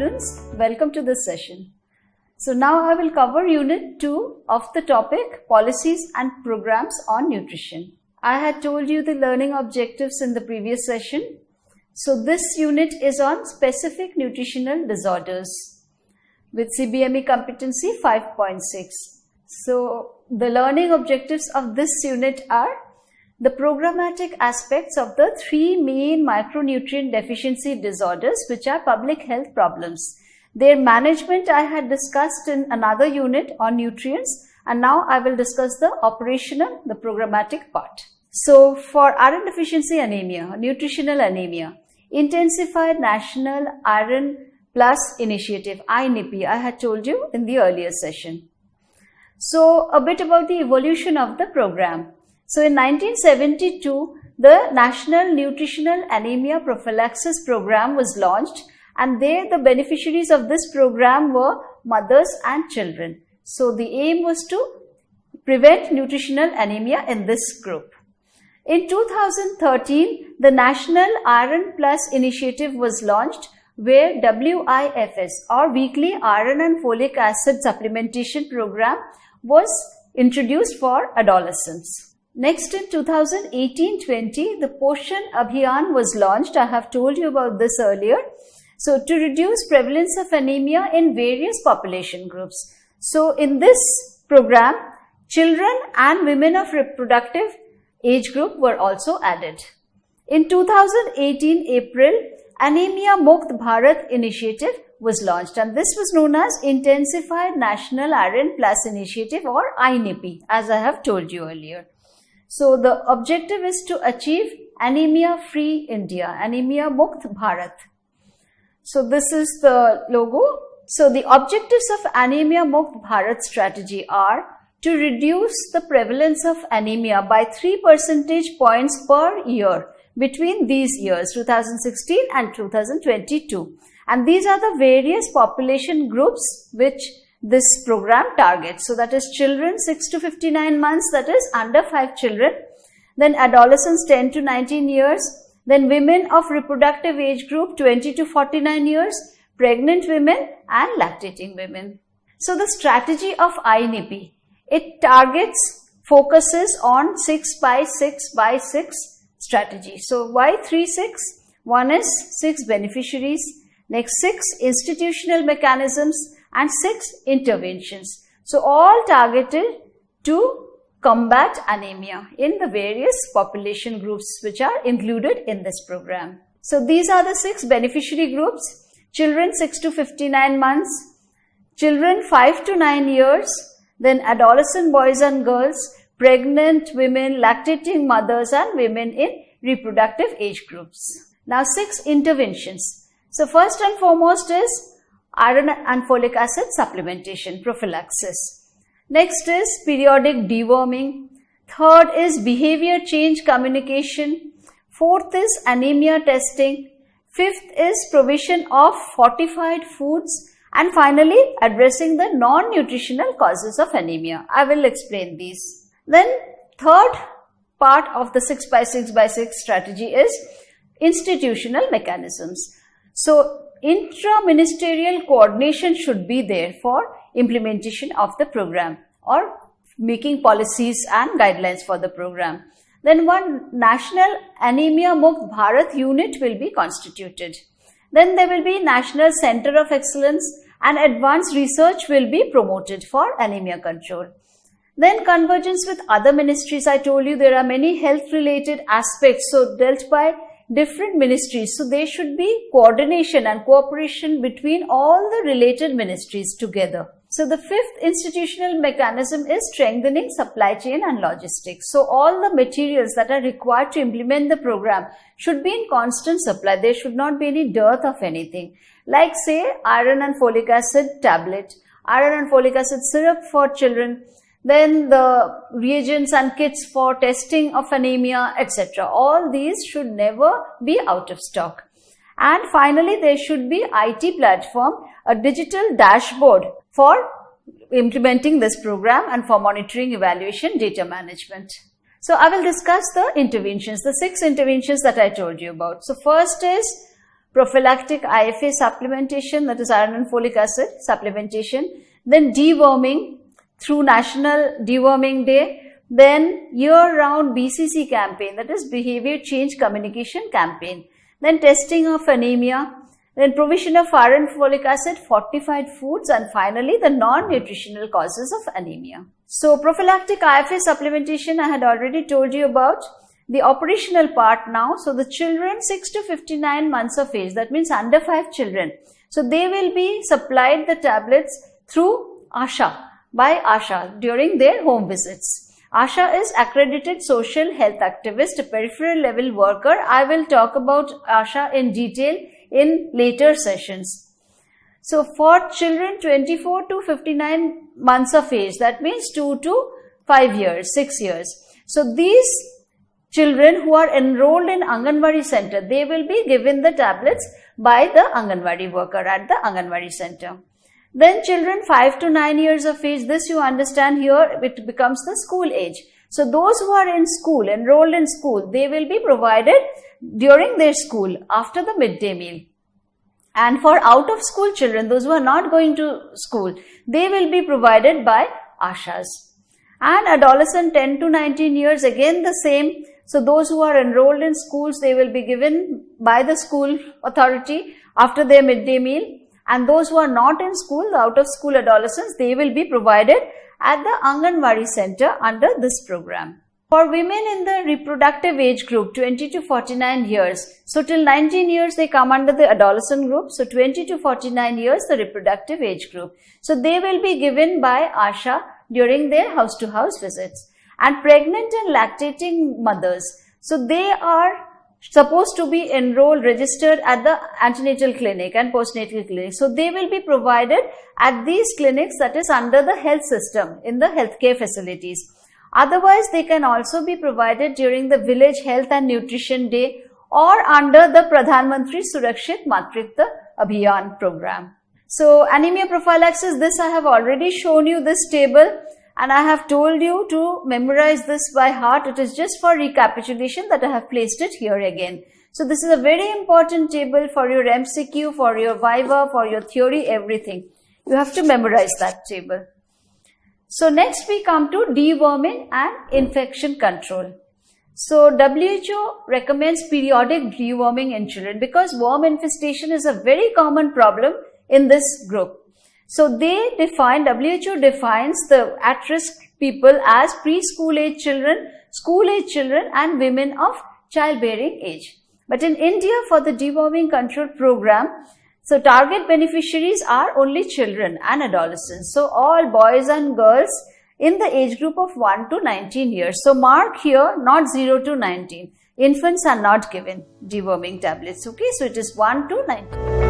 students, welcome to this session. So now I will cover Unit 2 of the topic Policies and Programs on Nutrition. I had told you the learning objectives in the previous session. So this unit is on specific nutritional disorders with CBME competency 5.6. So the learning objectives of this unit are the programmatic aspects of the three main micronutrient deficiency disorders, which are public health problems. Their management I had discussed in another unit on nutrients, and now I will discuss the operational, the programmatic part. So for iron deficiency anemia, nutritional anemia, Intensified National Iron Plus Initiative, I-NIPI, I had told you in the earlier session. So a bit about the evolution of the program. So in 1972, the National Nutritional Anemia Prophylaxis program was launched, and there the beneficiaries of this program were mothers and children. So the aim was to prevent nutritional anemia in this group. In 2013, the National Iron Plus Initiative was launched, where WIFS or Weekly Iron and Folic Acid Supplementation program was introduced for adolescents. Next, in 2018-20, the POSHAN Abhiyan was launched. I have told you about this earlier. So, to reduce prevalence of anemia in various population groups. So, in this program, children and women of reproductive age group were also added. In 2018 April, Anaemia Mukt Bharat initiative was launched, and this was known as Intensified National Iron Plus Initiative or I-NIPI, as I have told you earlier. So the objective is to achieve anemia-free India, Anemia Mukt Bharat. So this is the logo. So the objectives of Anemia Mukt Bharat strategy are to reduce the prevalence of anemia by 3 percentage points per year between these years, 2016 and 2022. And these are the various population groups which this program targets. So that is children 6 to 59 months, that is under 5 children, then adolescents 10 to 19 years, then women of reproductive age group 20 to 49 years, pregnant women and lactating women. So the strategy of I-NIPI, it focuses on 6 by 6 by 6 strategy. So why 3-6? One is 6 beneficiaries, next 6 institutional mechanisms, and 6 interventions. So all targeted to combat anemia in the various population groups which are included in this program. So these are the 6 beneficiary groups: children 6 to 59 months, children 5 to 9 years, then adolescent boys and girls, pregnant women, lactating mothers, and women in reproductive age groups. Now 6 interventions. So first and foremost is iron and folic acid supplementation, prophylaxis. Next is periodic deworming. Third is behavior change communication. Fourth is anemia testing. Fifth is provision of fortified foods. And finally, addressing the non-nutritional causes of anemia. I will explain these. Then third part of the 6 by 6 by 6 strategy is institutional mechanisms. So intra-ministerial coordination should be there for implementation of the program or making policies and guidelines for the program. Then one National Anemia Mukt Bharat unit will be constituted. Then there will be National Center of Excellence, and advanced research will be promoted for anemia control. Then convergence with other ministries. I told you there are many health related aspects so dealt by different ministries. So there should be coordination and cooperation between all the related ministries together. So the fifth institutional mechanism is strengthening supply chain and logistics. So all the materials that are required to implement the program should be in constant supply. There should not be any dearth of anything. Like say iron and folic acid tablet, iron and folic acid syrup for children, then the reagents and kits for testing of anemia, etc. All these should never be out of stock. And finally, there should be IT platform, a digital dashboard for implementing this program and for monitoring, evaluation, data management. So I will discuss the interventions, the 6 interventions that I told you about. So first is Prophylactic IFA Supplementation, that is iron and folic acid supplementation. Then deworming through National Deworming Day. Then year-round BCC campaign, that is Behavior Change Communication campaign. Then testing of anemia. Then provision of iron and folic acid, fortified foods, and finally the non-nutritional causes of anemia. So prophylactic IFA supplementation I had already told you about. The operational part now. So the children 6 to 59 months of age, that means under 5 children. So they will be supplied the tablets through ASHA, by ASHA during their home visits. ASHA is accredited social health activist, a peripheral level worker. I will talk about ASHA in detail in later sessions. So for children 24 to 59 months of age, that means 2 to 5 years, 6 years. So these children who are enrolled in Anganwadi center, they will be given the tablets by the Anganwadi worker at the Anganwadi center. Then children 5 to 9 years of age, this you understand here, it becomes the school age. So those who are in school, enrolled in school, they will be provided during their school after the midday meal. And for out of school children, those who are not going to school, they will be provided by ASHAs. And adolescent 10 to 19 years, again the same. So those who are enrolled in schools, they will be given by the school authority after their midday meal. And those who are not in school, the out of school adolescents, they will be provided at the Anganwadi center under this program. For women in the reproductive age group 20 to 49 years, so till 19 years they come under the adolescent group, so 20 to 49 years the reproductive age group. So they will be given by ASHA during their house-to-house visits. And pregnant and lactating mothers, so they are supposed to be enrolled, registered at the antenatal clinic and postnatal clinic. So they will be provided at these clinics, that is under the health system, in the healthcare facilities. Otherwise, they can also be provided during the Village Health and Nutrition Day or under the Pradhan Mantri Surakshit Matritva Abhiyan program. So anemia prophylaxis, this I have already shown you this table. And I have told you to memorize this by heart. It is just for recapitulation that I have placed it here again. So this is a very important table for your MCQ, for your Viva, for your theory, everything. You have to memorize that table. So next we come to deworming and infection control. So WHO recommends periodic deworming in children because worm infestation is a very common problem in this group. So WHO defines the at-risk people as preschool age children, school age children and women of childbearing age. But in India for the deworming control program, so target beneficiaries are only children and adolescents. So all boys and girls in the age group of 1 to 19 years. So mark here not 0 to 19. Infants are not given deworming tablets. Okay, so it is 1 to 19.